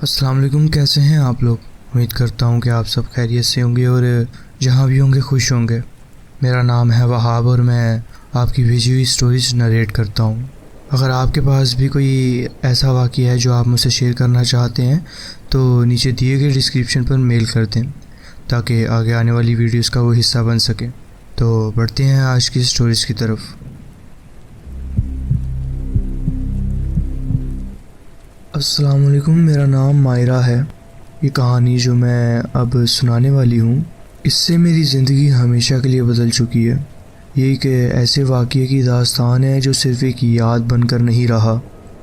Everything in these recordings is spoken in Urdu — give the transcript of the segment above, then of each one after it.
السلام علیکم، کیسے ہیں آپ لوگ؟ امید کرتا ہوں کہ آپ سب خیریت سے ہوں گے اور جہاں بھی ہوں گے خوش ہوں گے۔ میرا نام ہے وہاب اور میں آپ کی بھیجی ہوئی سٹوریز نریٹ کرتا ہوں۔ اگر آپ کے پاس بھی کوئی ایسا واقعہ ہے جو آپ مجھ سے شیئر کرنا چاہتے ہیں تو نیچے دیے گئے ڈسکرپشن پر میل کر دیں تاکہ آگے آنے والی ویڈیوز کا وہ حصہ بن سکے۔ تو بڑھتے ہیں آج کی سٹوریز کی طرف۔ السلام علیکم، میرا نام مائرہ ہے۔ یہ کہانی جو میں اب سنانے والی ہوں اس سے میری زندگی ہمیشہ کے لیے بدل چکی ہے۔ یہ ایک ایسے واقعے کی داستان ہے جو صرف ایک یاد بن کر نہیں رہا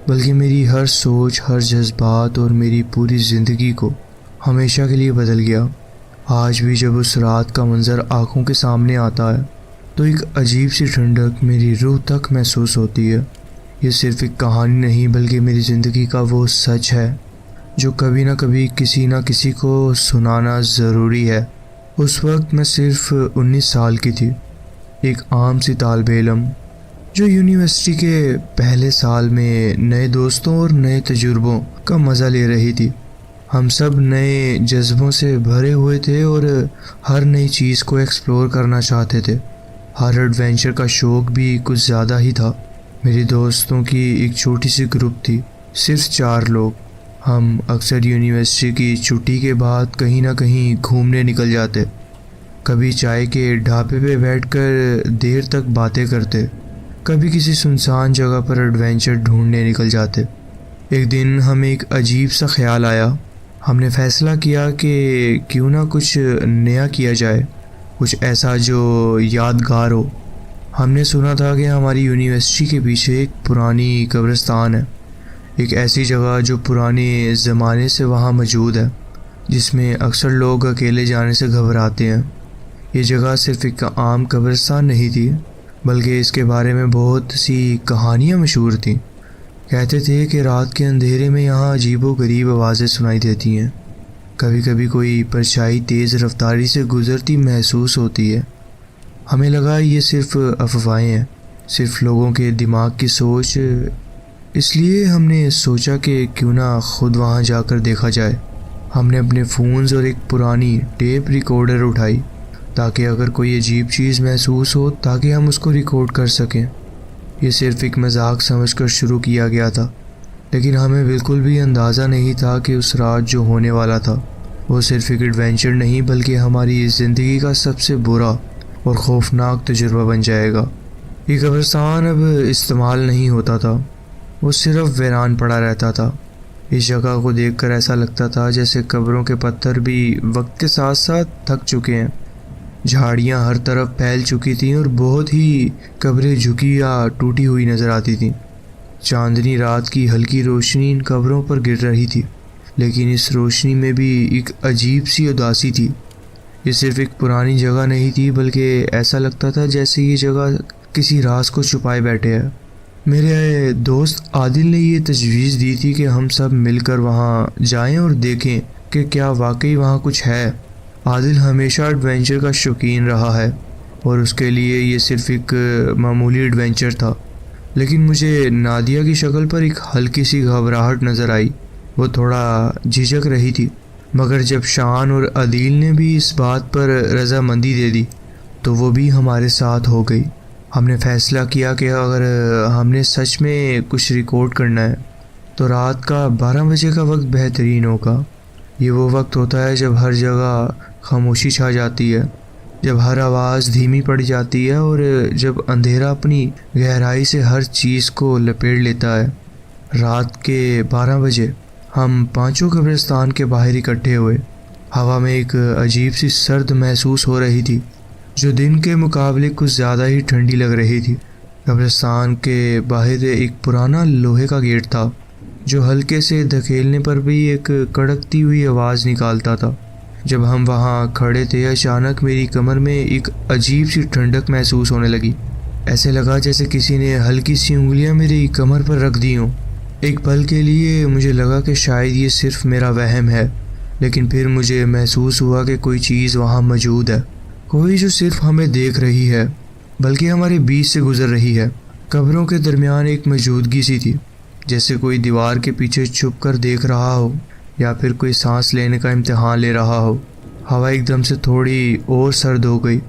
بلکہ میری ہر سوچ، ہر جذبات اور میری پوری زندگی کو ہمیشہ کے لیے بدل گیا۔ آج بھی جب اس رات کا منظر آنکھوں کے سامنے آتا ہے تو ایک عجیب سی ٹھنڈک میری روح تک محسوس ہوتی ہے۔ یہ صرف ایک کہانی نہیں بلکہ میری زندگی کا وہ سچ ہے جو کبھی نہ کبھی کسی نہ کسی کو سنانا ضروری ہے۔ اس وقت میں صرف 19 سال کی تھی، ایک عام سی طالب علم جو یونیورسٹی کے پہلے سال میں نئے دوستوں اور نئے تجربوں کا مزہ لے رہی تھی۔ ہم سب نئے جذبوں سے بھرے ہوئے تھے اور ہر نئی چیز کو ایکسپلور کرنا چاہتے تھے۔ ہر ایڈونچر کا شوق بھی کچھ زیادہ ہی تھا۔ میری دوستوں کی ایک چھوٹی سی گروپ تھی، صرف 4 لوگ۔ ہم اکثر یونیورسٹی کی چھٹی کے بعد کہیں نہ کہیں گھومنے نکل جاتے، کبھی چائے کے ڈھابے پہ بیٹھ کر دیر تک باتیں کرتے، کبھی کسی سنسان جگہ پر ایڈونچر ڈھونڈنے نکل جاتے۔ ایک دن ہمیں ایک عجیب سا خیال آیا۔ ہم نے فیصلہ کیا کہ کیوں نہ کچھ نیا کیا جائے، کچھ ایسا جو یادگار ہو۔ ہم نے سنا تھا کہ ہماری یونیورسٹی کے پیچھے ایک پرانی قبرستان ہے، ایک ایسی جگہ جو پرانے زمانے سے وہاں موجود ہے، جس میں اکثر لوگ اکیلے جانے سے گھبراتے ہیں۔ یہ جگہ صرف ایک عام قبرستان نہیں تھی بلکہ اس کے بارے میں بہت سی کہانیاں مشہور تھیں۔ کہتے تھے کہ رات کے اندھیرے میں یہاں عجیب و غریب آوازیں سنائی دیتی ہیں، کبھی کبھی کوئی پرچھائی تیز رفتاری سے گزرتی محسوس ہوتی ہے۔ ہمیں لگا یہ صرف افواہیں ہیں، صرف لوگوں کے دماغ کی سوچ۔ اس لیے ہم نے سوچا کہ کیوں نہ خود وہاں جا کر دیکھا جائے۔ ہم نے اپنے فونز اور ایک پرانی ٹیپ ریکارڈر اٹھائی تاکہ اگر کوئی عجیب چیز محسوس ہو تاکہ ہم اس کو ریکارڈ کر سکیں۔ یہ صرف ایک مذاق سمجھ کر شروع کیا گیا تھا، لیکن ہمیں بالکل بھی اندازہ نہیں تھا کہ اس رات جو ہونے والا تھا وہ صرف ایک ایڈونچر نہیں بلکہ ہماری زندگی کا سب سے برا اور خوفناک تجربہ بن جائے گا۔ یہ قبرستان اب استعمال نہیں ہوتا تھا، وہ صرف ویران پڑا رہتا تھا۔ اس جگہ کو دیکھ کر ایسا لگتا تھا جیسے قبروں کے پتھر بھی وقت کے ساتھ ساتھ تھک چکے ہیں۔ جھاڑیاں ہر طرف پھیل چکی تھیں اور بہت ہی قبریں جھکی یا ٹوٹی ہوئی نظر آتی تھیں۔ چاندنی رات کی ہلکی روشنی ان قبروں پر گر رہی تھی، لیکن اس روشنی میں بھی ایک عجیب سی اداسی تھی۔ یہ صرف ایک پرانی جگہ نہیں تھی بلکہ ایسا لگتا تھا جیسے یہ جگہ کسی راز کو چھپائے بیٹھے ہے۔ میرے دوست عادل نے یہ تجویز دی تھی کہ ہم سب مل کر وہاں جائیں اور دیکھیں کہ کیا واقعی وہاں کچھ ہے۔ عادل ہمیشہ ایڈونچر کا شوقین رہا ہے اور اس کے لیے یہ صرف ایک معمولی ایڈونچر تھا، لیکن مجھے نادیہ کی شکل پر ایک ہلکی سی گھبراہٹ نظر آئی۔ وہ تھوڑا جھجک رہی تھی، مگر جب شان اور عدیل نے بھی اس بات پر رضامندی دے دی تو وہ بھی ہمارے ساتھ ہو گئی۔ ہم نے فیصلہ کیا کہ اگر ہم نے سچ میں کچھ ریکارڈ کرنا ہے تو رات کا 12 بجے کا وقت بہترین ہوگا۔ یہ وہ وقت ہوتا ہے جب ہر جگہ خاموشی چھا جاتی ہے، جب ہر آواز دھیمی پڑ جاتی ہے اور جب اندھیرا اپنی گہرائی سے ہر چیز کو لپیٹ لیتا ہے۔ رات کے 12 بجے ہم 5 قبرستان کے باہر اکٹھے ہوئے۔ ہوا میں ایک عجیب سی سرد محسوس ہو رہی تھی جو دن کے مقابلے کچھ زیادہ ہی ٹھنڈی لگ رہی تھی۔ قبرستان کے باہر ایک پرانا لوہے کا گیٹ تھا جو ہلکے سے دھکیلنے پر بھی ایک کڑکتی ہوئی آواز نکالتا تھا۔ جب ہم وہاں کھڑے تھے اچانک میری کمر میں ایک عجیب سی ٹھنڈک محسوس ہونے لگی۔ ایسے لگا جیسے کسی نے ہلکی سی انگلیاں میری کمر پر رکھ دی ہوں۔ ایک پل کے لیے مجھے لگا کہ شاید یہ صرف میرا وہم ہے، لیکن پھر مجھے محسوس ہوا کہ کوئی چیز وہاں موجود ہے، کوئی جو صرف ہمیں دیکھ رہی ہے بلکہ ہمارے بیچ سے گزر رہی ہے۔ قبروں کے درمیان ایک موجودگی سی تھی، جیسے کوئی دیوار کے پیچھے چھپ کر دیکھ رہا ہو۔ یا پھر کوئی سانس لینے کا امتحان لے رہا ہو۔ ہوا ایک دم سے تھوڑی اور سرد ہو گئی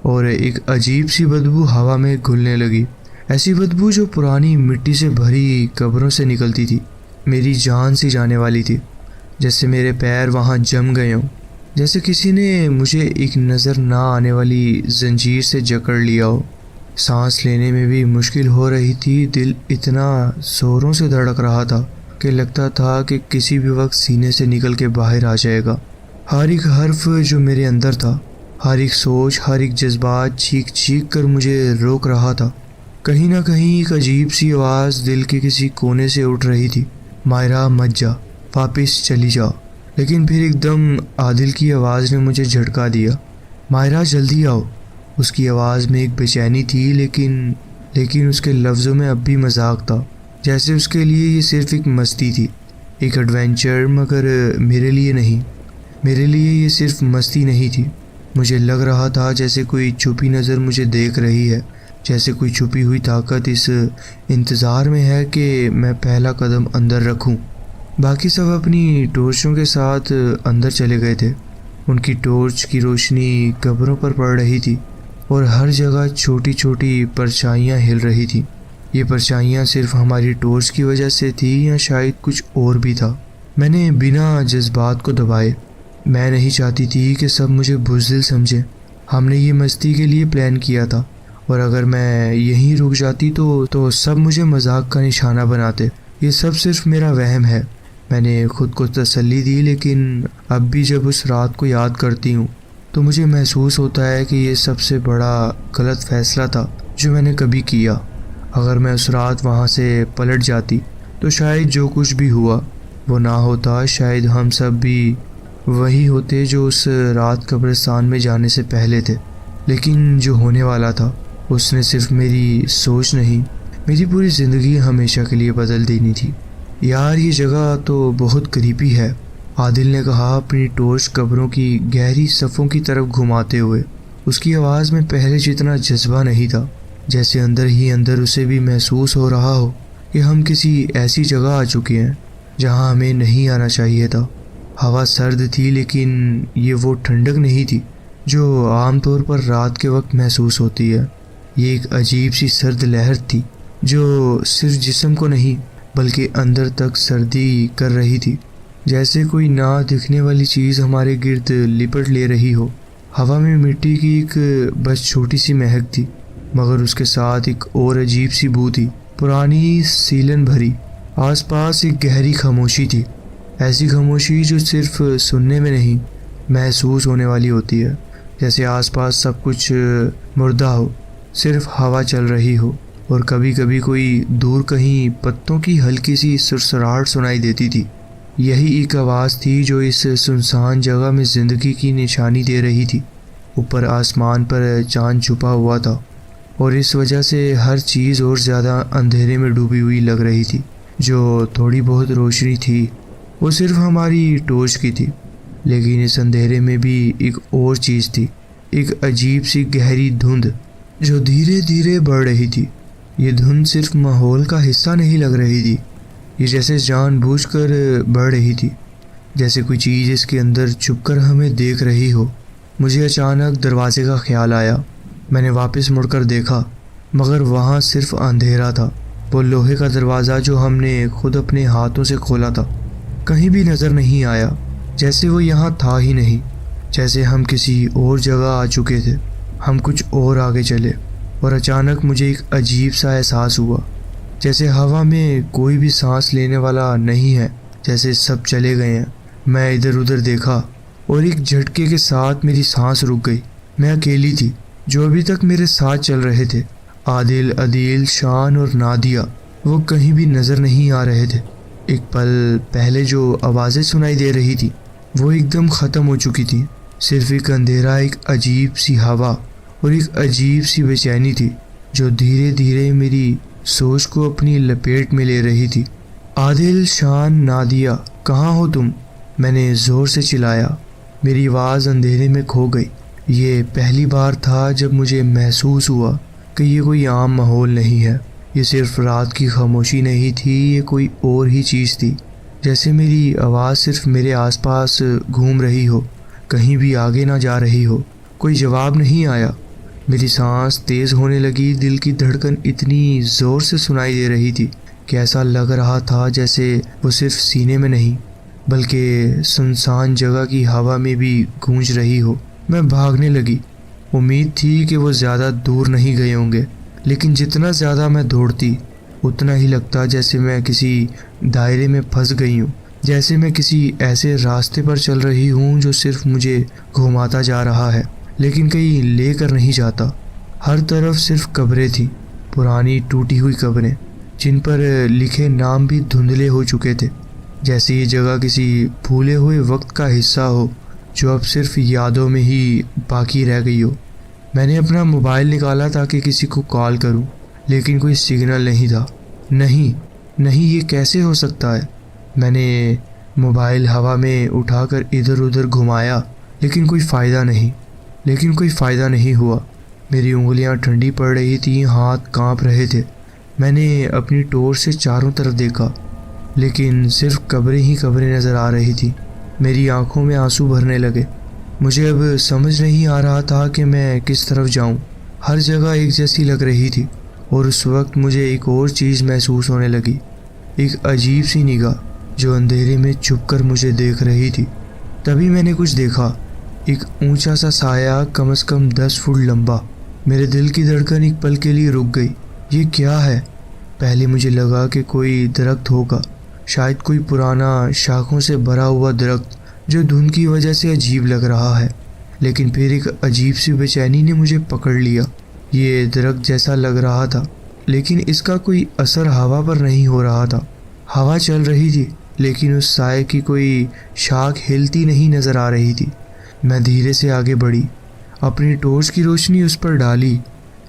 اور ایک عجیب سی بدبو ہوا میں گھلنے لگی، ایسی بدبو جو پرانی مٹی سے بھری قبروں سے نکلتی تھی۔ میری جان سی جانے والی تھی، جیسے میرے پیر وہاں جم گئے ہوں، جیسے کسی نے مجھے ایک نظر نہ آنے والی زنجیر سے جکڑ لیا ہو۔ سانس لینے میں بھی مشکل ہو رہی تھی، دل اتنا زوروں سے دھڑک رہا تھا کہ لگتا تھا کہ کسی بھی وقت سینے سے نکل کے باہر آ جائے گا۔ ہر ایک حرف جو میرے اندر تھا، ہر ایک سوچ، ہر ایک جذبات چیخ چیخ کر مجھے روک رہا تھا۔ کہیں نہ کہیں ایک عجیب سی آواز دل کے کسی کونے سے اٹھ رہی تھی، مائرہ مت جا، واپس چلی جا۔ لیکن پھر ایک دم عادل کی آواز نے مجھے جھٹکا دیا، مائرہ جلدی آؤ۔ اس کی آواز میں ایک بے چینی تھی، لیکن اس کے لفظوں میں اب بھی مذاق تھا، جیسے اس کے لیے یہ صرف ایک مستی تھی، ایک ایڈونچر، مگر میرے لیے نہیں۔ میرے لیے یہ صرف مستی نہیں تھی۔ مجھے لگ رہا تھا جیسے کوئی چھپی نظر مجھے دیکھ رہی ہے، جیسے کوئی چھپی ہوئی طاقت اس انتظار میں ہے کہ میں پہلا قدم اندر رکھوں۔ باقی سب اپنی ٹورچوں کے ساتھ اندر چلے گئے تھے۔ ان کی ٹورچ کی روشنی قبروں پر پڑ رہی تھی اور ہر جگہ چھوٹی چھوٹی پرچھائیاں ہل رہی تھیں۔ یہ پرچھائیاں صرف ہماری ٹورچ کی وجہ سے تھی یا شاید کچھ اور بھی تھا؟ میں نے بنا جذبات کو دبائے، میں نہیں چاہتی تھی کہ سب مجھے بزدل سمجھیں۔ ہم نے یہ مستی کے لیے پلان کیا تھا، اور اگر میں یہیں رک جاتی تو سب مجھے مذاق کا نشانہ بناتے۔ یہ سب صرف میرا وہم ہے، میں نے خود کو تسلی دی، لیکن اب بھی جب اس رات کو یاد کرتی ہوں تو مجھے محسوس ہوتا ہے کہ یہ سب سے بڑا غلط فیصلہ تھا جو میں نے کبھی کیا۔ اگر میں اس رات وہاں سے پلٹ جاتی تو شاید جو کچھ بھی ہوا وہ نہ ہوتا، شاید ہم سب بھی وہی ہوتے جو اس رات قبرستان میں جانے سے پہلے تھے۔ لیکن جو ہونے والا تھا اس نے صرف میری سوچ نہیں، میری پوری زندگی ہمیشہ کے لیے بدل دینی تھی۔ یار یہ جگہ تو بہت قریبی ہے، عادل نے کہا اپنی ٹورچ قبروں کی گہری صفوں کی طرف گھماتے ہوئے۔ اس کی آواز میں پہلے جتنا جذبہ نہیں تھا، جیسے اندر ہی اندر اسے بھی محسوس ہو رہا ہو کہ ہم کسی ایسی جگہ آ چکے ہیں جہاں ہمیں نہیں آنا چاہیے تھا۔ ہوا سرد تھی، لیکن یہ وہ ٹھنڈک نہیں تھی جو عام طور پر رات کے وقت محسوس ہوتی ہے۔ یہ ایک عجیب سی سرد لہر تھی جو صرف جسم کو نہیں بلکہ اندر تک سردی کر رہی تھی، جیسے کوئی نہ دکھنے والی چیز ہمارے گرد لپٹ لے رہی ہو۔ ہوا میں مٹی کی ایک بس چھوٹی سی مہک تھی، مگر اس کے ساتھ ایک اور عجیب سی بو تھی، پرانی سیلن بھری۔ آس پاس ایک گہری خاموشی تھی، ایسی خاموشی جو صرف سننے میں نہیں محسوس ہونے والی ہوتی ہے، جیسے آس پاس سب کچھ مردہ ہو، صرف ہوا چل رہی ہو، اور کبھی کبھی کوئی دور کہیں پتوں کی ہلکی سی سرسراہٹ سنائی دیتی تھی۔ یہی ایک آواز تھی جو اس سنسان جگہ میں زندگی کی نشانی دے رہی تھی۔ اوپر آسمان پر چاند چھپا ہوا تھا، اور اس وجہ سے ہر چیز اور زیادہ اندھیرے میں ڈوبی ہوئی لگ رہی تھی۔ جو تھوڑی بہت روشنی تھی وہ صرف ہماری ٹورچ کی تھی، لیکن اس اندھیرے میں بھی ایک اور چیز تھی، ایک عجیب سی گہری دھند جو دھیرے دھیرے بڑھ رہی تھی۔ یہ دھند صرف ماحول کا حصہ نہیں لگ رہی تھی، یہ جیسے جان بوجھ کر بڑھ رہی تھی، جیسے کوئی چیز اس کے اندر چھپ کر ہمیں دیکھ رہی ہو۔ مجھے اچانک دروازے کا خیال آیا، میں نے واپس مڑ کر دیکھا، مگر وہاں صرف اندھیرا تھا۔ وہ لوہے کا دروازہ جو ہم نے خود اپنے ہاتھوں سے کھولا تھا کہیں بھی نظر نہیں آیا، جیسے وہ یہاں تھا ہی نہیں، جیسے ہم کسی اور جگہ آ چکے تھے۔ ہم کچھ اور آگے چلے، اور اچانک مجھے ایک عجیب سا احساس ہوا، جیسے ہوا میں کوئی بھی سانس لینے والا نہیں ہے، جیسے سب چلے گئے ہیں۔ میں ادھر ادھر دیکھا اور ایک جھٹکے کے ساتھ میری سانس رک گئی۔ میں اکیلی تھی، جو ابھی تک میرے ساتھ چل رہے تھے، عادل، عدیل، شان اور نادیہ، وہ کہیں بھی نظر نہیں آ رہے تھے۔ ایک پل پہلے جو آوازیں سنائی دے رہی تھی وہ ایک دم ختم ہو چکی تھی، صرف ایک اندھیرا، ایک عجیب سی ہوا اور ایک عجیب سی بے چینی تھی جو دھیرے دھیرے میری سوچ کو اپنی لپیٹ میں لے رہی تھی۔ عادل، شان، نادیہ، کہاں ہو تم؟ میں نے زور سے چلایا، میری آواز اندھیرے میں کھو گئی۔ یہ پہلی بار تھا جب مجھے محسوس ہوا کہ یہ کوئی عام ماحول نہیں ہے، یہ صرف رات کی خاموشی نہیں تھی، یہ کوئی اور ہی چیز تھی۔ جیسے میری آواز صرف میرے آس پاس گھوم رہی ہو، کہیں بھی آگے نہ جا رہی ہو۔ کوئی جواب نہیں آیا۔ میری سانس تیز ہونے لگی، دل کی دھڑکن اتنی زور سے سنائی دے رہی تھی کہ ایسا لگ رہا تھا جیسے وہ صرف سینے میں نہیں بلکہ سنسان جگہ کی ہوا میں بھی گونج رہی ہو۔ میں بھاگنے لگی۔ امید تھی کہ وہ زیادہ دور نہیں گئے ہوں گے، لیکن جتنا زیادہ میں دوڑتی اتنا ہی لگتا جیسے میں کسی دائرے میں پھنس گئی ہوں، جیسے میں کسی ایسے راستے پر چل رہی ہوں جو صرف مجھے گھماتا جا رہا ہے لیکن کہیں لے کر نہیں جاتا۔ ہر طرف صرف قبریں تھیں، پرانی ٹوٹی ہوئی قبریں جن پر لکھے نام بھی دھندلے ہو چکے تھے، جیسے یہ جگہ کسی بھولے ہوئے وقت کا حصہ ہو جو اب صرف یادوں میں ہی باقی رہ گئی ہو۔ میں نے اپنا موبائل نکالا تاکہ کسی کو کال کروں، لیکن کوئی سگنل نہیں تھا۔ نہیں، یہ کیسے ہو سکتا ہے؟ میں نے موبائل ہوا میں اٹھا کر ادھر ادھر گھمایا، لیکن کوئی فائدہ نہیں ہوا۔ میری انگلیاں ٹھنڈی پڑ رہی تھیں، ہاتھ کانپ رہے تھے۔ میں نے اپنی ٹورچ سے چاروں طرف دیکھا، لیکن صرف قبریں ہی قبریں نظر آ رہی تھیں۔ میری آنکھوں میں آنسو بھرنے لگے۔ مجھے اب سمجھ نہیں آ رہا تھا کہ میں کس طرف جاؤں۔ ہر جگہ ایک جیسی لگ رہی تھی، اور اس وقت مجھے ایک اور چیز محسوس ہونے لگی، ایک عجیب سی نگاہ جو اندھیرے میں چھپ کر مجھے دیکھ رہی تھی۔ تبھی میں نے کچھ دیکھا، ایک اونچا سا سایہ کم از کم 10 فٹ لمبا۔ میرے دل کی دھڑکن ایک پل کے لیے رک گئی۔ یہ کیا ہے؟ پہلے مجھے لگا کہ کوئی درخت ہوگا، شاید کوئی پرانا شاخوں سے بھرا ہوا درخت جو دھند کی وجہ سے عجیب لگ رہا ہے، لیکن پھر ایک عجیب سی بے چینی نے مجھے پکڑ لیا۔ یہ درخت جیسا لگ رہا تھا، لیکن اس کا کوئی اثر ہوا پر نہیں ہو رہا تھا۔ ہوا چل رہی تھی، لیکن اس سائے کی کوئی شاخ ہلتی نہیں نظر آ رہی تھی۔ میں دھیرے سے آگے بڑھی، اپنی ٹورچ کی روشنی اس پر ڈالی،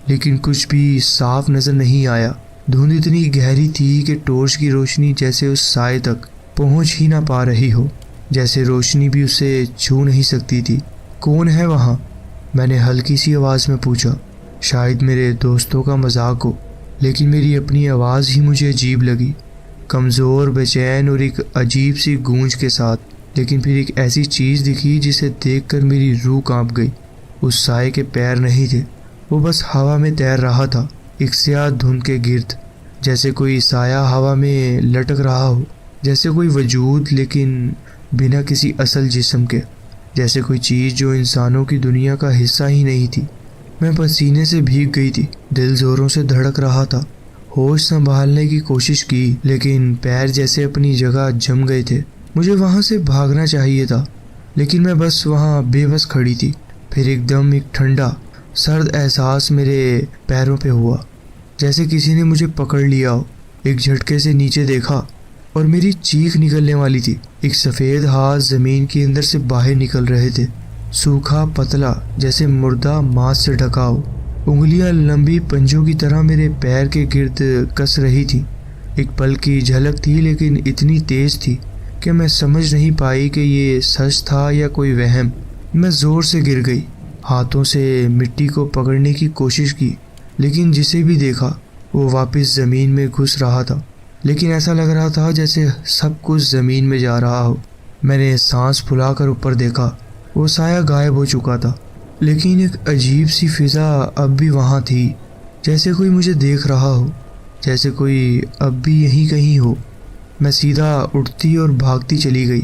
لیکن کچھ بھی صاف نظر نہیں آیا۔ دھند اتنی گہری تھی کہ ٹورچ کی روشنی جیسے اس سائے تک پہنچ ہی نہ پا رہی ہو، جیسے روشنی بھی اسے چھو نہیں سکتی تھی۔ کون ہے وہاں؟ میں نے ہلکی سی آواز میں پوچھا۔ شاید میرے دوستوں کا مذاق ہو، لیکن میری اپنی آواز ہی مجھے عجیب لگی، کمزور، بے چین اور ایک عجیب سی گونج کے ساتھ۔ لیکن پھر ایک ایسی چیز دکھی جسے دیکھ کر میری روح کانپ گئی۔ اس سائے کے پیر نہیں تھے، وہ بس ہوا میں تیر رہا تھا، ایک سیاہ دھند کے گرد، جیسے کوئی سایہ ہوا میں لٹک رہا ہو، جیسے کوئی وجود لیکن بنا کسی اصل جسم کے، جیسے کوئی چیز جو انسانوں کی دنیا کا حصہ ہی نہیں تھی۔ میں پسینے سے بھیگ گئی تھی، دل زوروں سے دھڑک رہا تھا، ہوش سنبھالنے کی کوشش کی، لیکن پیر جیسے اپنی جگہ جم گئے تھے۔ مجھے وہاں سے بھاگنا چاہیے تھا، لیکن میں بس وہاں بے بس کھڑی تھی۔ پھر ایک دم ایک ٹھنڈا، سرد احساس میرے پیروں پہ ہوا، جیسے کسی نے مجھے پکڑ لیا ہو۔ ایک جھٹکے سے نیچے دیکھا اور میری چیخ نکلنے والی تھی۔ ایک سفید ہاتھ زمین کے اندر سے باہر نکل رہے تھے، سوکھا، پتلا، جیسے مردہ ماس سے ڈھکا ہو۔ انگلیاں لمبی پنجوں کی طرح میرے پیر کے گرد کس رہی تھی۔ ایک پل کی جھلک تھی، لیکن اتنی تیز تھی کہ میں سمجھ نہیں پائی کہ یہ سچ تھا یا کوئی وہم۔ میں زور سے گر گئی، ہاتھوں سے مٹی کو پکڑنے کی کوشش کی، لیکن جسے بھی دیکھا وہ واپس زمین میں گھس رہا تھا۔ لیکن ایسا لگ رہا تھا جیسے سب کچھ زمین میں جا رہا ہو۔ میں نے سانس پھلا کر اوپر دیکھا، وہ سایہ غائب ہو چکا تھا، لیکن ایک عجیب سی فضا اب بھی وہاں تھی، جیسے کوئی مجھے دیکھ رہا ہو، جیسے کوئی اب بھی یہیں کہیں ہو۔ میں سیدھا اٹھتی اور بھاگتی چلی گئی۔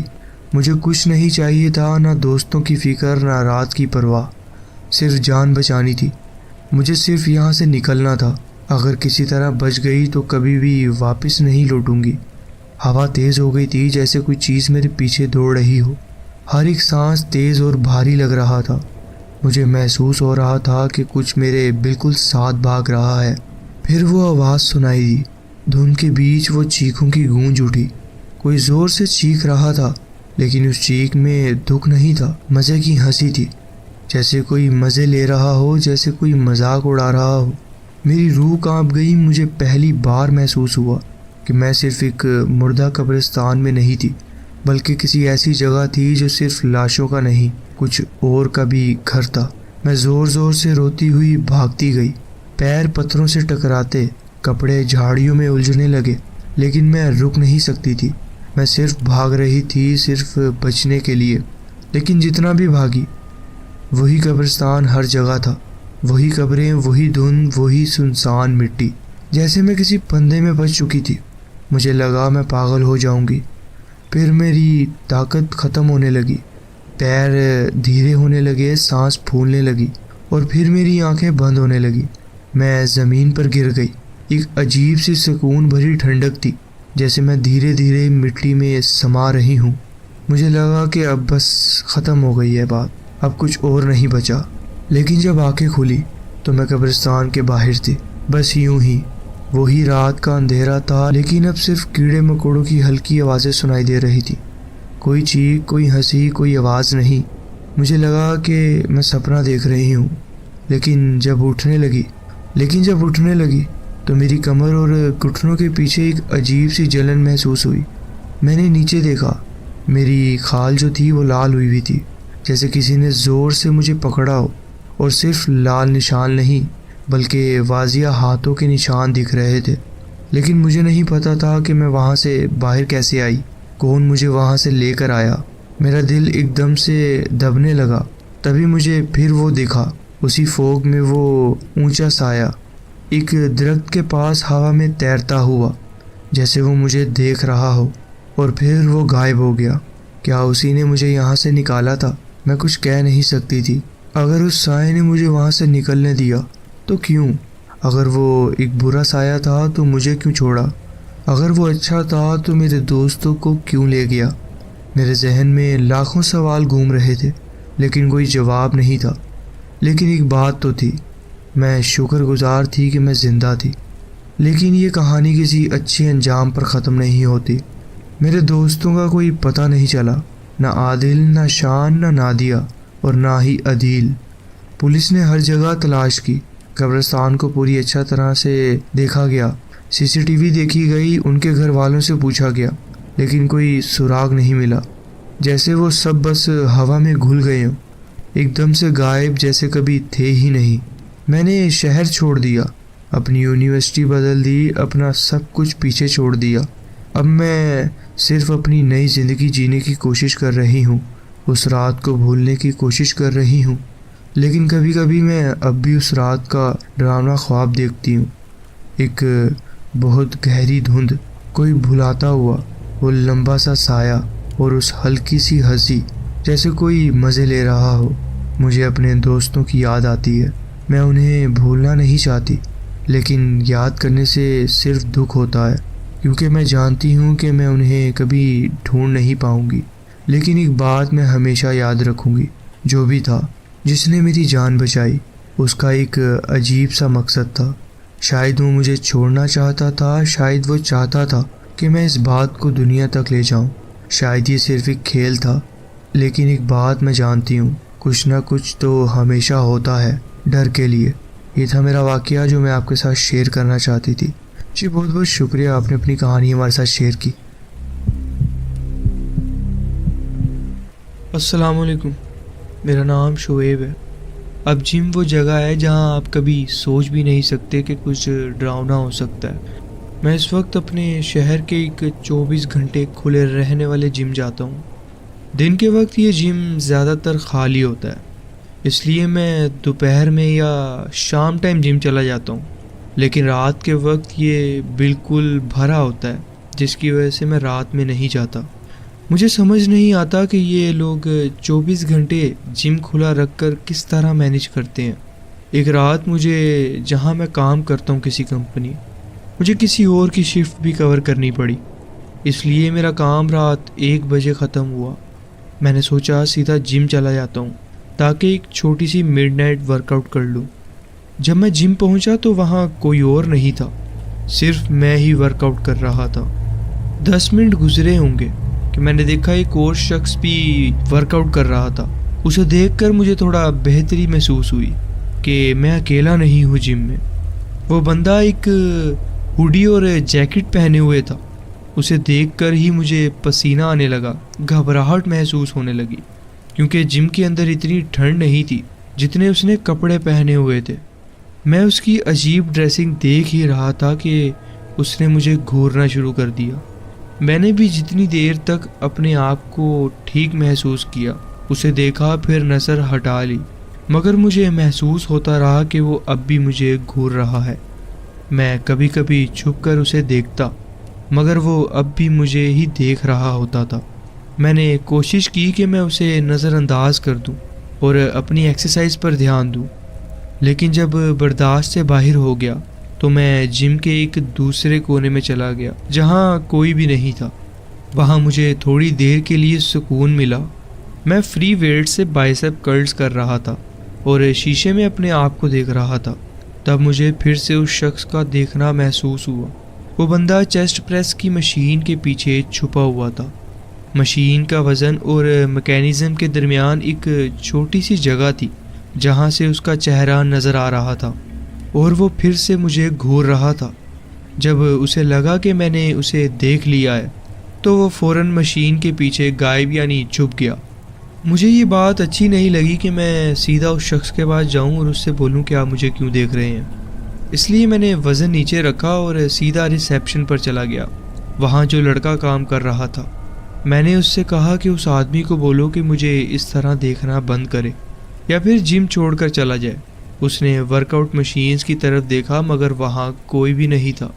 مجھے کچھ نہیں چاہیے تھا، نہ دوستوں کی فکر، نہ رات کی پرواہ، صرف جان بچانی تھی۔ مجھے صرف یہاں سے نکلنا تھا۔ اگر کسی طرح بچ گئی تو کبھی بھی واپس نہیں لوٹوں گی۔ ہوا تیز ہو گئی تھی، جیسے کوئی چیز میرے پیچھے دوڑ رہی ہو۔ ہر ایک سانس تیز اور بھاری لگ رہا تھا۔ مجھے محسوس ہو رہا تھا کہ کچھ میرے بالکل ساتھ بھاگ رہا ہے۔ پھر وہ آواز سنائی دی، دھند کے بیچ وہ چیخوں کی گونج اٹھی۔ کوئی زور سے چیخ رہا تھا، لیکن اس چیخ میں دکھ نہیں تھا، مزے کی ہنسی تھی، جیسے کوئی مزے لے رہا ہو، جیسے کوئی مذاق اڑا رہا ہو۔ میری روح کانپ گئی۔ مجھے پہلی بار محسوس ہوا کہ میں صرف ایک مردہ قبرستان میں نہیں تھی، بلکہ کسی ایسی جگہ تھی جو صرف لاشوں کا نہیں، کچھ اور کا بھی گھر تھا۔ میں زور زور سے روتی ہوئی بھاگتی گئی، پیر پتھروں سے ٹکراتے، کپڑے جھاڑیوں میں الجھنے لگے، لیکن میں رک نہیں سکتی تھی۔ میں صرف بھاگ رہی تھی، صرف بچنے کے لیے، لیکن جتنا بھی بھاگی وہی قبرستان ہر جگہ تھا، وہی قبریں، وہی دھند، وہی سنسان مٹی، جیسے میں کسی پندے میں پھنس چکی تھی۔ مجھے لگا میں پاگل ہو جاؤں گی۔ پھر میری طاقت ختم ہونے لگی، پیر دھیرے ہونے لگے، سانس پھولنے لگی، اور پھر میری آنکھیں بند ہونے لگی۔ میں زمین پر گر گئی۔ ایک عجیب سی سکون بھری ٹھنڈک تھی، جیسے میں دھیرے دھیرے مٹی میں سما رہی ہوں۔ مجھے لگا کہ اب بس ختم ہو گئی ہے بات، اب کچھ اور نہیں بچا۔ لیکن جب آنکھیں کھلی تو میں قبرستان کے باہر تھی، بس یوں ہی۔ وہی رات کا اندھیرا تھا، لیکن اب صرف کیڑے مکوڑوں کی ہلکی آوازیں سنائی دے رہی تھی، کوئی چیخ، کوئی ہنسی، کوئی آواز نہیں۔ مجھے لگا کہ میں سپنا دیکھ رہی ہوں، لیکن جب اٹھنے لگی تو میری کمر اور گھٹنوں کے پیچھے ایک عجیب سی جلن محسوس ہوئی۔ میں نے نیچے دیکھا، میری کھال جو تھی وہ لال ہوئی تھی، جیسے کسی نے زور سے مجھے پکڑا ہو، اور صرف لال نشان نہیں بلکہ واضح ہاتھوں کے نشان دکھ رہے تھے۔ لیکن مجھے نہیں پتا تھا کہ میں وہاں سے باہر کیسے آئی، کون مجھے وہاں سے لے کر آیا۔ میرا دل ایک دم سے دبنے لگا۔ تبھی مجھے پھر وہ دیکھا، اسی فوگ میں وہ اونچا سایہ ایک درخت کے پاس ہوا میں تیرتا ہوا، جیسے وہ مجھے دیکھ رہا ہو، اور پھر وہ غائب ہو گیا۔ کیا اسی نے مجھے یہاں سے نکالا تھا؟ میں کچھ کہہ نہیں سکتی تھی۔ اگر اس سائے نے مجھے وہاں سے نکلنے دیا تو کیوں؟ اگر وہ ایک برا سایہ تھا تو مجھے کیوں چھوڑا؟ اگر وہ اچھا تھا تو میرے دوستوں کو کیوں لے گیا؟ میرے ذہن میں لاکھوں سوال گھوم رہے تھے، لیکن کوئی جواب نہیں تھا۔ لیکن ایک بات تو تھی، میں شکر گزار تھی کہ میں زندہ تھی۔ لیکن یہ کہانی کسی اچھے انجام پر ختم نہیں ہوتی۔ میرے دوستوں کا کوئی پتہ نہیں چلا، نہ عادل، نہ شان، نہ نادیہ، اور نہ ہی عدیل۔ پولیس نے ہر جگہ تلاش کی، قبرستان کو پوری اچھا طرح سے دیکھا گیا، CCTV دیکھی گئی، ان کے گھر والوں سے پوچھا گیا، لیکن کوئی سراغ نہیں ملا۔ جیسے وہ سب بس ہوا میں گھل گئے ہوں، ایک دم سے غائب، جیسے کبھی تھے ہی نہیں۔ میں نے شہر چھوڑ دیا، اپنی یونیورسٹی بدل دی، اپنا سب کچھ پیچھے چھوڑ دیا۔ اب میں صرف اپنی نئی زندگی جینے کی کوشش کر رہی ہوں، اس رات کو بھولنے کی کوشش کر رہی ہوں۔ لیکن کبھی کبھی میں اب بھی اس رات کا ڈراؤنا خواب دیکھتی ہوں، ایک بہت گہری دھند، کوئی بھلاتا ہوا وہ لمبا سا سایہ، اور اس ہلکی سی ہنسی، جیسے کوئی مزے لے رہا ہو۔ مجھے اپنے دوستوں کی یاد آتی ہے، میں انہیں بھولنا نہیں چاہتی، لیکن یاد کرنے سے صرف دکھ ہوتا ہے، کیونکہ میں جانتی ہوں کہ میں انہیں کبھی ڈھونڈ نہیں پاؤں گی۔ لیکن ایک بات میں ہمیشہ یاد رکھوں گی، جو بھی تھا، جس نے میری جان بچائی، اس کا ایک عجیب سا مقصد تھا۔ شاید وہ مجھے چھوڑنا چاہتا تھا، شاید وہ چاہتا تھا کہ میں اس بات کو دنیا تک لے جاؤں، شاید یہ صرف ایک کھیل تھا۔ لیکن ایک بات میں جانتی ہوں، کچھ نہ کچھ تو ہمیشہ ہوتا ہے ڈر کے لیے۔ یہ تھا میرا واقعہ جو میں آپ کے ساتھ شیئر کرنا چاہتی تھی۔ جی بہت بہت شکریہ، آپ نے اپنی کہانی ہمارے ساتھ شیئر کی۔ السلام علیکم، میرا نام شعیب ہے۔ اب جم وہ جگہ ہے جہاں آپ کبھی سوچ بھی نہیں سکتے کہ کچھ ڈراؤنا ہو سکتا ہے۔ میں اس وقت اپنے شہر کے ایک 24 گھنٹے کھلے رہنے والے جم جاتا ہوں۔ دن کے وقت یہ جم زیادہ تر خالی ہوتا ہے، اس لیے میں دوپہر میں یا شام ٹائم جم چلا جاتا ہوں، لیکن رات کے وقت یہ بالکل بھرا ہوتا ہے، جس کی وجہ سے میں رات میں نہیں جاتا۔ مجھے سمجھ نہیں آتا کہ یہ لوگ 24 گھنٹے جم کھلا رکھ کر کس طرح مینیج کرتے ہیں۔ ایک رات مجھے، جہاں میں کام کرتا ہوں کسی کمپنی، مجھے کسی اور کی شفٹ بھی کور کرنی پڑی، اس لیے میرا کام رات 1 بجے ختم ہوا۔ میں نے سوچا سیدھا جم چلا جاتا ہوں تاکہ ایک چھوٹی سی مڈ نائٹ ورک آؤٹ کر لوں۔ جب میں جم پہنچا تو وہاں کوئی اور نہیں تھا، صرف میں ہی ورک آؤٹ کر رہا تھا۔ 10 منٹ گزرے ہوں گے کہ میں نے دیکھا ایک اور شخص بھی ورک آؤٹ کر رہا تھا۔ اسے دیکھ کر مجھے تھوڑا بہتری محسوس ہوئی کہ میں اکیلا نہیں ہوں جم میں۔ وہ بندہ ایک ہوڈی اور جیکٹ پہنے ہوئے تھا۔ اسے دیکھ کر ہی مجھے پسینہ آنے لگا، گھبراہٹ محسوس ہونے لگی، کیونکہ جم کے اندر اتنی ٹھنڈ نہیں تھی جتنے اس نے کپڑے پہنے ہوئے تھے۔ میں اس کی عجیب ڈریسنگ دیکھ ہی رہا تھا کہ اس نے مجھے گھورنا شروع کر دیا۔ میں نے بھی جتنی دیر تک اپنے آپ کو ٹھیک محسوس کیا اسے دیکھا، پھر نظر ہٹا لی، مگر مجھے محسوس ہوتا رہا کہ وہ اب بھی مجھے گھور رہا ہے۔ میں کبھی کبھی چھپ کر اسے دیکھتا، مگر وہ اب بھی مجھے ہی دیکھ رہا ہوتا تھا۔ میں نے کوشش کی کہ میں اسے نظر انداز کر دوں اور اپنی ایکسرسائز پر دھیان دوں، لیکن جب برداشت سے باہر ہو گیا تو میں جم کے ایک دوسرے کونے میں چلا گیا جہاں کوئی بھی نہیں تھا۔ وہاں مجھے تھوڑی دیر کے لیے سکون ملا۔ میں فری ویٹ سے بائسپ کرلز کر رہا تھا اور شیشے میں اپنے آپ کو دیکھ رہا تھا۔ تب مجھے پھر سے اس شخص کا دیکھنا محسوس ہوا۔ وہ بندہ چیسٹ پریس کی مشین کے پیچھے چھپا ہوا تھا۔ مشین کا وزن اور میکینزم کے درمیان ایک چھوٹی سی جگہ تھی جہاں سے اس کا چہرہ نظر آ رہا تھا، اور وہ پھر سے مجھے گھور رہا تھا۔ جب اسے لگا کہ میں نے اسے دیکھ لیا ہے تو وہ فوراً مشین کے پیچھے غائب یعنی چھپ گیا۔ مجھے یہ بات اچھی نہیں لگی کہ میں سیدھا اس شخص کے پاس جاؤں اور اس سے بولوں کہ آپ مجھے کیوں دیکھ رہے ہیں۔ اس لیے میں نے وزن نیچے رکھا اور سیدھا ریسیپشن پر چلا گیا، وہاں جو لڑکا کام کر رہا تھا۔ میں نے اس سے کہا کہ اس آدمی کو بولو کہ مجھے اس طرح دیکھنا بند کرے یا پھر جم چھوڑ کر چلا جائے۔ اس نے ورک آؤٹ مشینز کی طرف دیکھا مگر وہاں کوئی بھی نہیں تھا۔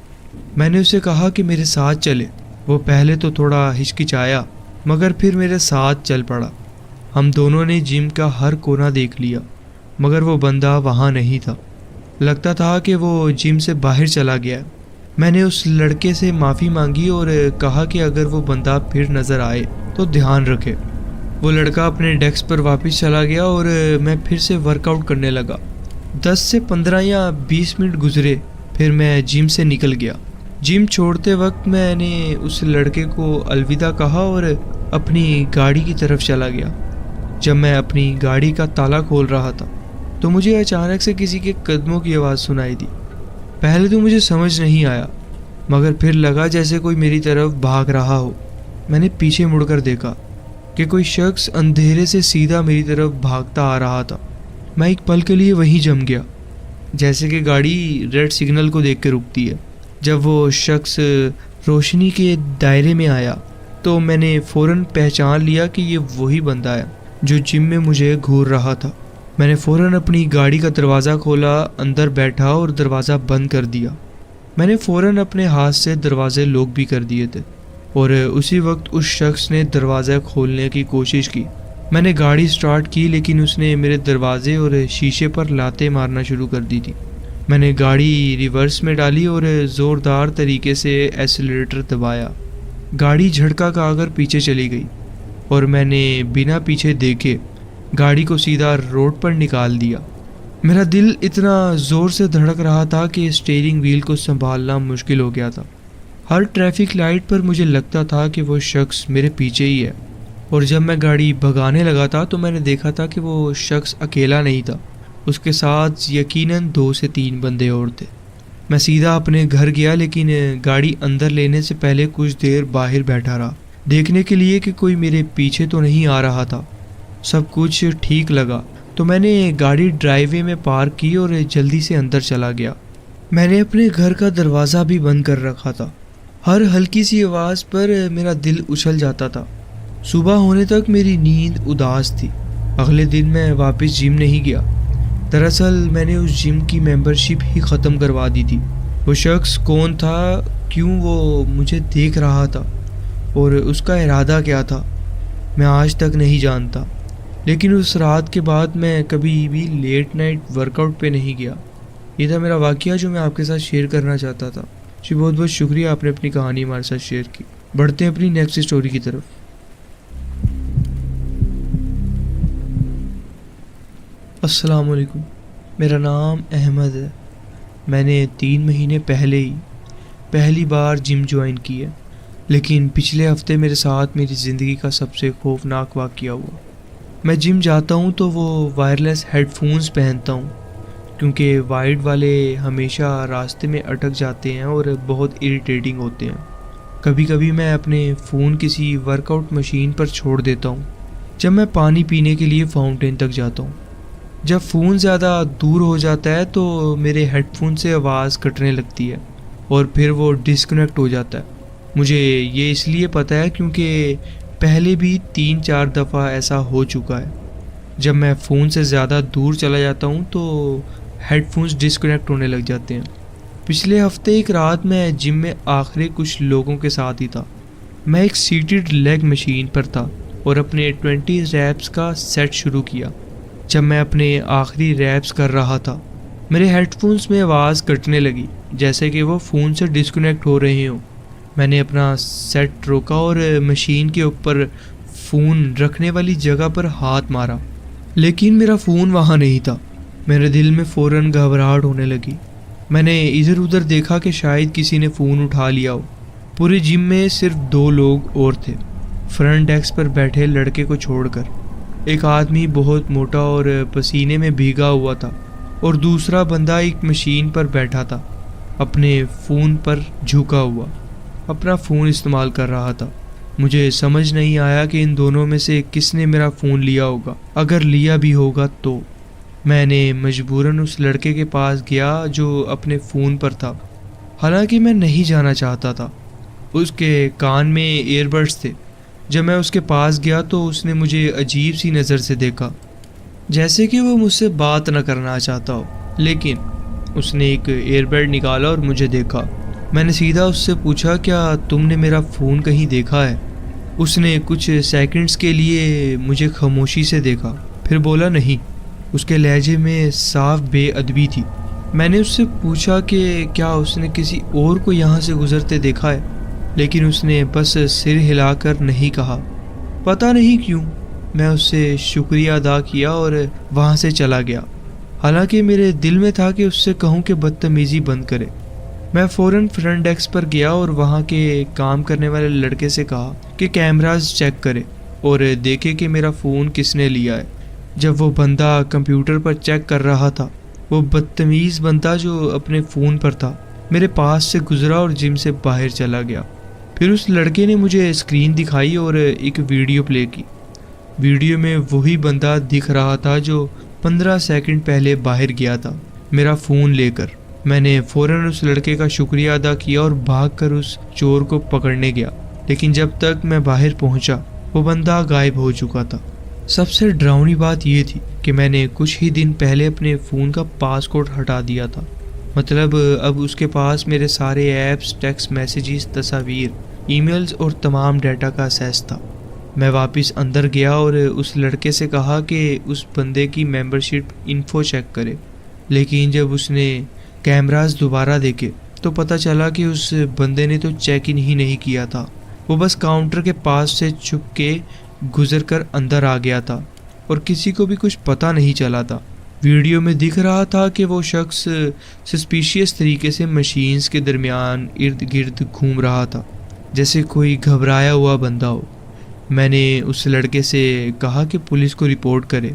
میں نے اسے کہا کہ میرے ساتھ چلے۔ وہ پہلے تو تھوڑا ہچکچایا مگر پھر میرے ساتھ چل پڑا۔ ہم دونوں نے جم کا ہر کونا دیکھ لیا مگر وہ بندہ وہاں نہیں تھا۔ لگتا تھا کہ وہ جم سے باہر چلا گیا۔ میں نے اس لڑکے سے معافی مانگی اور کہا کہ اگر وہ بندہ پھر نظر آئے تو دھیان رکھے۔ وہ لڑکا اپنے ڈیسک پر واپس چلا گیا اور میں پھر سے ورک آؤٹ کرنے لگا۔ 10 سے 15 یا 20 منٹ گزرے، پھر میں جم سے نکل گیا۔ جم چھوڑتے وقت میں نے اس لڑکے کو الوداع کہا اور اپنی گاڑی کی طرف چلا گیا۔ جب میں اپنی گاڑی کا تالا کھول رہا تھا تو مجھے اچانک سے کسی کے قدموں کی آواز سنائی دی۔ پہلے تو مجھے سمجھ نہیں آیا مگر پھر لگا جیسے کوئی میری طرف بھاگ رہا ہو۔ میں نے پیچھے مڑ کر دیکھا کہ کوئی شخص اندھیرے سے سیدھا میری طرف بھاگتا آ رہا تھا۔ میں ایک پل کے لیے وہیں جم گیا، جیسے کہ گاڑی ریڈ سگنل کو دیکھ کے رکتی ہے۔ جب وہ شخص روشنی کے دائرے میں آیا تو میں نے فوراً پہچان لیا کہ یہ وہی بندہ ہے جو جم میں مجھے گھور رہا تھا۔ میں نے فوراً اپنی گاڑی کا دروازہ کھولا، اندر بیٹھا اور دروازہ بند کر دیا۔ میں نے فوراً اپنے ہاتھ سے دروازے لاک بھی کر دیے تھے اور اسی وقت اس شخص نے دروازہ کھولنے کی کوشش کی۔ میں نے گاڑی سٹارٹ کی لیکن اس نے میرے دروازے اور شیشے پر لاتیں مارنا شروع کر دی تھی۔ میں نے گاڑی ریورس میں ڈالی اور زوردار طریقے سے ایکسیلریٹر دبایا۔ گاڑی جھٹکا کھا کر پیچھے چلی گئی اور میں نے بنا پیچھے دیکھے گاڑی کو سیدھا روڈ پر نکال دیا۔ میرا دل اتنا زور سے دھڑک رہا تھا کہ اسٹیئرنگ وہیل کو سنبھالنا مشکل ہو گیا تھا۔ ہر ٹریفک لائٹ پر مجھے لگتا تھا کہ وہ شخص میرے پیچھے ہی ہے، اور جب میں گاڑی بھگانے لگا تھا تو میں نے دیکھا تھا کہ وہ شخص اکیلا نہیں تھا، اس کے ساتھ یقیناً 2 سے 3 بندے اور تھے۔ میں سیدھا اپنے گھر گیا لیکن گاڑی اندر لینے سے پہلے کچھ دیر باہر بیٹھا رہا، دیکھنے کے لیے کہ کوئی میرے پیچھے تو نہیں آ رہا تھا۔ سب کچھ ٹھیک لگا تو میں نے گاڑی ڈرائیو وے میں پارک کی اور جلدی سے اندر چلا گیا۔ میں نے اپنے گھر کا دروازہ بھی بند کر رکھا تھا۔ ہر ہلکی سی آواز پر میرا دل اچھل جاتا تھا۔ صبح ہونے تک میری نیند اداس تھی۔ اگلے دن میں واپس جم نہیں گیا۔ دراصل میں نے اس جم کی ممبرشپ ہی ختم کروا دی تھی۔ وہ شخص کون تھا، کیوں وہ مجھے دیکھ رہا تھا اور اس کا ارادہ کیا تھا، میں آج تک نہیں جانتا۔ لیکن اس رات کے بعد میں کبھی بھی لیٹ نائٹ ورک آؤٹ پہ نہیں گیا۔ یہ تھا میرا واقعہ جو میں آپ کے ساتھ شیئر کرنا چاہتا تھا۔ جی بہت بہت شکریہ، آپ نے اپنی کہانی ہمارے ساتھ شیئر کی۔ بڑھتے ہیں اپنی نیکسٹ اسٹوری کی طرف۔ السلام علیکم، میرا نام احمد ہے۔ میں نے 3 مہینے پہلے ہی پہلی بار جم جوائن کی ہے، لیکن پچھلے ہفتے میرے ساتھ میری زندگی کا سب سے خوفناک واقعہ ہوا۔ میں جم جاتا ہوں تو وہ وائرلیس ہیڈ فونز پہنتا ہوں کیونکہ وائرڈ والے ہمیشہ راستے میں اٹک جاتے ہیں اور بہت اریٹیٹنگ ہوتے ہیں۔ کبھی کبھی میں اپنے فون کسی ورک آؤٹ مشین پر چھوڑ دیتا ہوں جب میں پانی پینے کے لیے فاؤنٹین تک جاتا ہوں۔ جب فون زیادہ دور ہو جاتا ہے تو میرے ہیڈ فون سے آواز کٹنے لگتی ہے اور پھر وہ ڈسکنیکٹ ہو جاتا ہے۔ مجھے یہ اس لیے پتہ ہے کیونکہ پہلے بھی 3-4 دفعہ ایسا ہو چکا ہے۔ جب میں فون سے زیادہ دور چلا جاتا ہوں تو ہیڈ فونز ڈسکنیکٹ ہونے لگ جاتے ہیں۔ پچھلے ہفتے ایک رات میں جم میں آخری کچھ لوگوں کے ساتھ ہی تھا۔ میں ایک سیٹڈ لیگ مشین پر تھا اور اپنے 20 ریپس کا سیٹ شروع کیا۔ جب میں اپنے آخری ریپس کر رہا تھا میرے ہیڈ فونز میں آواز کٹنے لگی جیسے کہ وہ فون سے ڈسکنیکٹ ہو رہے ہوں۔ میں نے اپنا سیٹ روکا اور مشین کے اوپر فون رکھنے والی جگہ پر ہاتھ مارا، لیکن میرا فون وہاں نہیں تھا۔ میرے دل میں فوراً گھبراہٹ ہونے لگی۔ میں نے ادھر ادھر دیکھا کہ شاید کسی نے فون اٹھا لیا ہو۔ پورے جم میں صرف 2 لوگ اور تھے، فرنٹ ڈیسک پر بیٹھے لڑکے کو چھوڑ کر۔ ایک آدمی بہت موٹا اور پسینے میں بھیگا ہوا تھا اور دوسرا بندہ ایک مشین پر بیٹھا تھا، اپنے فون پر جھکا ہوا اپنا فون استعمال کر رہا تھا۔ مجھے سمجھ نہیں آیا کہ ان دونوں میں سے کس نے میرا فون لیا ہوگا، اگر لیا بھی ہوگا تو۔ میں نے مجبوراً اس لڑکے کے پاس گیا جو اپنے فون پر تھا، حالانکہ میں نہیں جانا چاہتا تھا۔ اس کے کان میں ایئر بڈس تھے۔ جب میں اس کے پاس گیا تو اس نے مجھے عجیب سی نظر سے دیکھا، جیسے کہ وہ مجھ سے بات نہ کرنا چاہتا ہو، لیکن اس نے ایک ایئر بڈ نکالا اور مجھے دیکھا۔ میں نے سیدھا اس سے پوچھا، کیا تم نے میرا فون کہیں دیکھا ہے؟ اس نے کچھ سیکنڈز کے لیے مجھے خاموشی سے دیکھا، پھر بولا نہیں۔ اس کے لہجے میں صاف بے ادبی تھی۔ میں نے اس سے پوچھا کہ کیا اس نے کسی اور کو یہاں سے گزرتے دیکھا ہے، لیکن اس نے بس سر ہلا کر نہیں کہا۔ پتہ نہیں کیوں میں اس سے شکریہ ادا کیا اور وہاں سے چلا گیا، حالانکہ میرے دل میں تھا کہ اس سے کہوں کہ بدتمیزی بند کرے۔ میں فوراً فرنٹ ڈیسک پر گیا اور وہاں کے کام کرنے والے لڑکے سے کہا کہ کیمراز چیک کرے اور دیکھے کہ میرا فون کس نے لیا ہے۔ جب وہ بندہ کمپیوٹر پر چیک کر رہا تھا، وہ بدتمیز بندہ جو اپنے فون پر تھا میرے پاس سے گزرا اور جم سے باہر چلا گیا۔ پھر اس لڑکے نے مجھے اسکرین دکھائی اور ایک ویڈیو پلے کی۔ ویڈیو میں وہی بندہ دکھ رہا تھا جو 15 سیکنڈ پہلے باہر گیا تھا میرا فون لے کر۔ میں نے فوراً اس لڑکے کا شکریہ ادا کیا اور بھاگ کر اس چور کو پکڑنے گیا، لیکن جب تک میں باہر پہنچا وہ بندہ غائب ہو چکا تھا۔ سب سے ڈراؤنی بات یہ تھی کہ میں نے کچھ ہی دن پہلے اپنے فون کا پاس کوڈ ہٹا دیا تھا، مطلب اب اس کے پاس میرے سارے ایپس، ٹیکسٹ میسیجز، تصاویر، ای میلز اور تمام ڈیٹا کا ایکسیس تھا۔ میں واپس اندر گیا اور اس لڑکے سے کہا کہ اس بندے کی ممبرشپ انفو چیک کرے، لیکن جب اس نے کیمراز دوبارہ دیکھے تو پتہ چلا کہ اس بندے نے تو چیک ان ہی نہیں کیا تھا، وہ بس کاؤنٹر کے پاس سے چھپ کے گزر کر اندر آ گیا تھا اور کسی کو بھی کچھ پتہ نہیں چلا تھا۔ ویڈیو میں دکھ رہا تھا کہ وہ شخص سسپیشیس طریقے سے مشینز کے درمیان ارد گرد گھوم رہا تھا جیسے کوئی گھبرایا ہوا بندہ ہو۔ میں نے اس لڑکے سے کہا کہ پولیس کو رپورٹ کرے،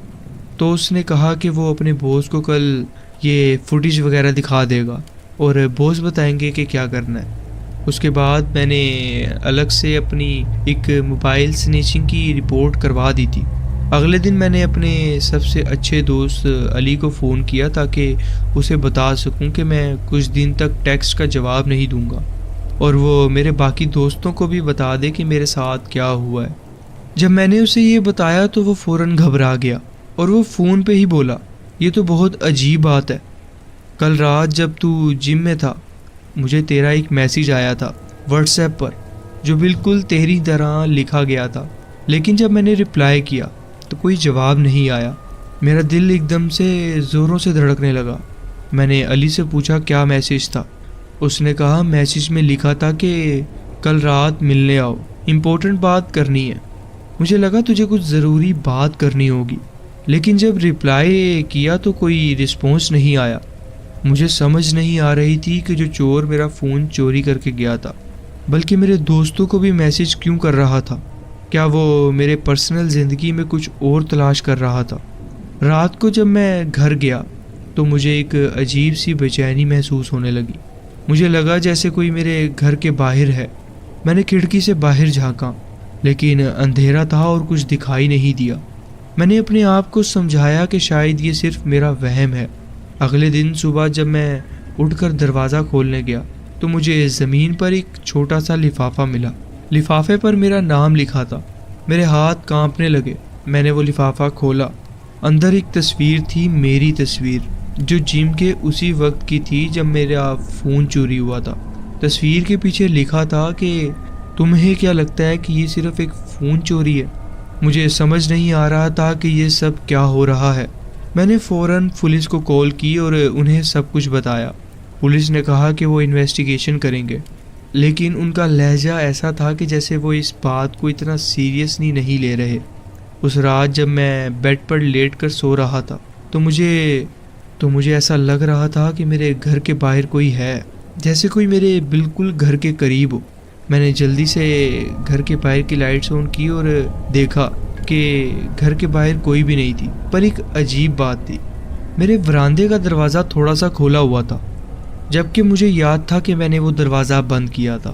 تو اس نے کہا کہ وہ اپنے باس کو کل یہ فوٹیج وغیرہ دکھا دے گا اور باس بتائیں گے کہ کیا کرنا ہے۔ اس کے بعد میں نے الگ سے اپنی ایک موبائل سنیچنگ کی رپورٹ کروا دی تھی۔ اگلے دن میں نے اپنے سب سے اچھے دوست علی کو فون کیا تاکہ اسے بتا سکوں کہ میں کچھ دن تک ٹیکسٹ کا جواب نہیں دوں گا اور وہ میرے باقی دوستوں کو بھی بتا دے کہ میرے ساتھ کیا ہوا ہے۔ جب میں نے اسے یہ بتایا تو وہ فوراً گھبرا گیا اور وہ فون پہ ہی بولا، یہ تو بہت عجیب بات ہے، کل رات جب تو جم میں تھا مجھے تیرا ایک میسیج آیا تھا واٹس ایپ پر جو بالکل تیری طرح لکھا گیا تھا، لیکن جب میں نے رپلائی کیا تو کوئی جواب نہیں آیا۔ میرا دل ایک دم سے زوروں سے دھڑکنے لگا۔ میں نے علی سے پوچھا کیا میسیج تھا۔ اس نے کہا میسیج میں لکھا تھا کہ کل رات ملنے آؤ، امپورٹنٹ بات کرنی ہے۔ مجھے لگا تجھے کچھ ضروری بات کرنی ہوگی، لیکن جب رپلائی کیا تو کوئی رسپانس نہیں آیا۔ مجھے سمجھ نہیں آ رہی تھی کہ جو چور میرا فون چوری کر کے گیا تھا بلکہ میرے دوستوں کو بھی میسیج کیوں کر رہا تھا۔ کیا وہ میرے پرسنل زندگی میں کچھ اور تلاش کر رہا تھا؟ رات کو جب میں گھر گیا تو مجھے ایک عجیب سی بے چینی محسوس ہونے لگی۔ مجھے لگا جیسے کوئی میرے گھر کے باہر ہے۔ میں نے کھڑکی سے باہر جھانکا، لیکن اندھیرا تھا اور کچھ دکھائی نہیں دیا۔ میں نے اپنے آپ کو سمجھایا کہ شاید یہ صرف میرا وہم ہے۔ اگلے دن صبح جب میں اٹھ کر دروازہ کھولنے گیا تو تو مجھے زمین پر ایک چھوٹا سا لفافہ ملا۔ لفافے پر میرا نام لکھا تھا۔ میرے ہاتھ کانپنے لگے۔ میں نے وہ لفافہ کھولا۔ اندر ایک تصویر تھی، میری تصویر، جو جم کے اسی وقت کی تھی جب میرا فون چوری ہوا تھا۔ تصویر کے پیچھے لکھا تھا کہ تمہیں کیا لگتا ہے کہ یہ صرف ایک فون چوری ہے؟ مجھے سمجھ نہیں آ رہا تھا کہ یہ سب کیا ہو رہا ہے۔ میں نے فوراً پولیس کو کال کی اور انہیں سب کچھ بتایا۔ پولیس نے کہا کہ وہ انویسٹیگیشن کریں گے، لیکن ان کا لہجہ ایسا تھا کہ جیسے وہ اس بات کو اتنا سیریسلی نہیں لے رہے۔ اس رات جب میں بیڈ پر لیٹ کر سو رہا تھا تو مجھے ایسا لگ رہا تھا کہ میرے گھر کے باہر کوئی ہے، جیسے کوئی میرے بالکل گھر کے قریب ہو۔ میں نے جلدی سے گھر کے باہر کی لائٹس آن کی اور دیکھا کہ گھر کے باہر کوئی بھی نہیں تھی، پر ایک عجیب بات تھی۔ میرے وراندے کا دروازہ تھوڑا سا کھولا ہوا تھا، جبکہ مجھے یاد تھا کہ میں نے وہ دروازہ بند کیا تھا۔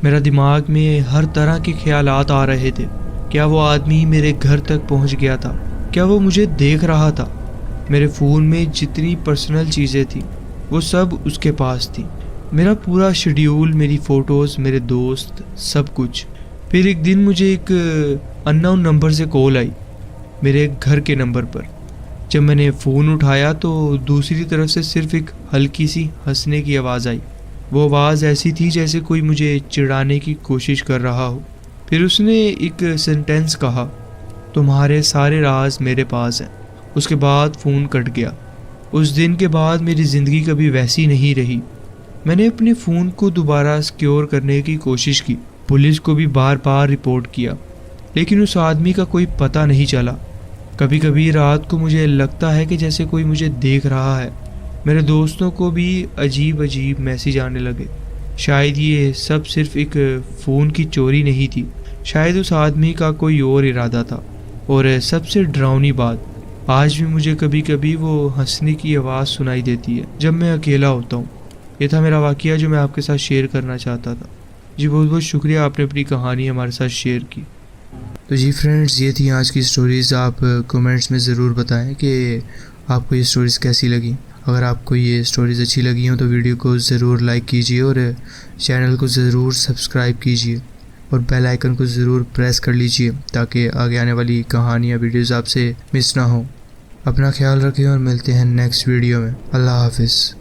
میرا دماغ میں ہر طرح کے خیالات آ رہے تھے۔ کیا وہ آدمی میرے گھر تک پہنچ گیا تھا؟ کیا وہ مجھے دیکھ رہا تھا؟ میرے فون میں جتنی پرسنل چیزیں تھیں وہ سب اس کے پاس تھیں، میرا پورا شیڈیول، میری فوٹوز، میرے دوست، سب کچھ۔ پھر ایک دن مجھے ایک ان نون نمبر سے کال آئی، میرے گھر کے نمبر پر۔ جب میں نے فون اٹھایا تو دوسری طرف سے صرف ایک ہلکی سی ہنسنے کی آواز آئی۔ وہ آواز ایسی تھی جیسے کوئی مجھے چڑھانے کی کوشش کر رہا ہو۔ پھر اس نے ایک سینٹینس کہا، تمہارے سارے راز میرے پاس ہیں۔ اس کے بعد فون کٹ گیا۔ اس دن کے بعد میری زندگی کبھی ویسی نہیں رہی۔ میں نے اپنے فون کو دوبارہ سیکیور کرنے کی کوشش کی، پولیس کو بھی بار بار رپورٹ کیا، لیکن اس آدمی کا کوئی پتہ نہیں چلا۔ کبھی کبھی رات کو مجھے لگتا ہے کہ جیسے کوئی مجھے دیکھ رہا ہے۔ میرے دوستوں کو بھی عجیب میسیج آنے لگے۔ شاید یہ سب صرف ایک فون کی چوری نہیں تھی، شاید اس آدمی کا کوئی اور ارادہ تھا۔ اور سب سے ڈراؤنی بات، آج بھی مجھے کبھی کبھی وہ ہنسنے کی آواز سنائی دیتی ہے جب میں اکیلا ہوتا ہوں۔ یہ تھا میرا واقعہ جو میں آپ کے ساتھ شیئر کرنا چاہتا تھا۔ جی بہت بہت شکریہ، آپ نے اپنی کہانی ہمارے ساتھ شیئر کی۔ تو جی فرینڈز، یہ تھی آج کی سٹوریز۔ آپ کومنٹس میں ضرور بتائیں کہ آپ کو یہ سٹوریز کیسی لگیں۔ اگر آپ کو یہ سٹوریز اچھی لگی ہوں تو ویڈیو کو ضرور لائک کیجیے اور چینل کو ضرور سبسکرائب کیجیے اور بیل آئیکن کو ضرور پریس کر لیجیے تاکہ آگے آنے والی کہانیاں ویڈیوز آپ سے مس نہ ہوں۔ اپنا خیال رکھیں اور ملتے ہیں نیکسٹ ویڈیو میں۔ اللہ حافظ۔